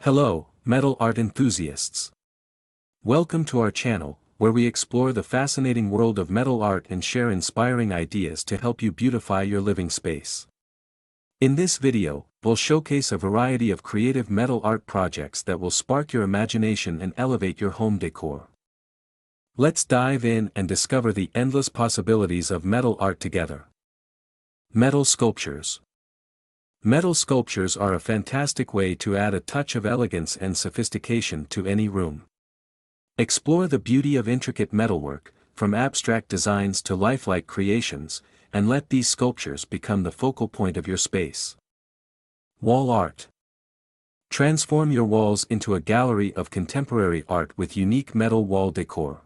Hello, metal art enthusiasts. Welcome to our channel, where we explore the fascinating world of metal art and share inspiring ideas to help you beautify your living space. In this video, we'll showcase a variety of creative metal art projects that will spark your imagination and elevate your home decor. Let's dive in and discover the endless possibilities of metal art together. Metal sculptures. Metal sculptures are a fantastic way to add a touch of elegance and sophistication to any room. Explore the beauty of intricate metalwork, from abstract designs to lifelike creations, and let these sculptures become the focal point of your space. Wall art. Transform your walls into a gallery of contemporary art with unique metal wall decor.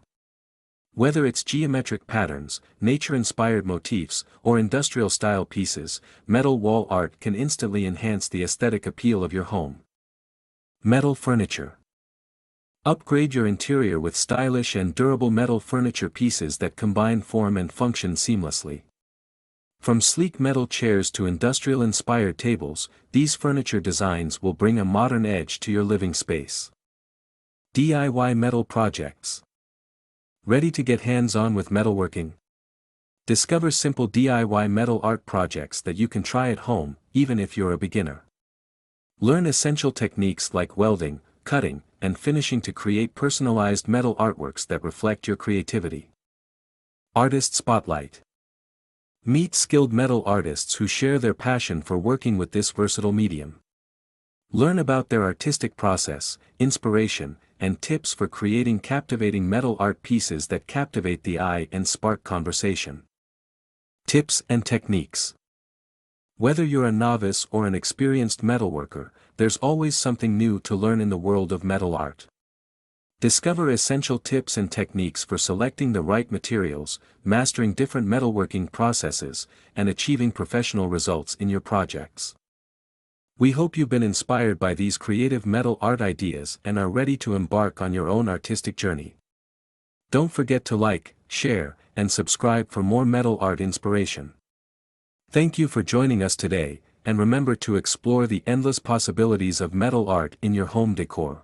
Whether it's geometric patterns, nature-inspired motifs, or industrial-style pieces, metal wall art can instantly enhance the aesthetic appeal of your home. Metal furniture. Upgrade your interior with stylish and durable metal furniture pieces that combine form and function seamlessly. From sleek metal chairs to industrial-inspired tables, these furniture designs will bring a modern edge to your living space. DIY metal projects. Ready to get hands-on with metalworking? Discover simple DIY metal art projects that you can try at home, even if you're a beginner. Learn essential techniques like welding, cutting, and finishing to create personalized metal artworks that reflect your creativity. Artist Spotlight. Meet skilled metal artists who share their passion for working with this versatile medium. Learn about their artistic process, inspiration, and tips for creating captivating metal art pieces that captivate the eye and spark conversation. Tips and techniques. Whether you're a novice or an experienced metalworker, there's always something new to learn in the world of metal art. Discover essential tips and techniques for selecting the right materials, mastering different metalworking processes, and achieving professional results in your projects. We hope you've been inspired by these creative metal art ideas and are ready to embark on your own artistic journey. Don't forget to like, share, and subscribe for more metal art inspiration. Thank you for joining us today, and remember to explore the endless possibilities of metal art in your home decor.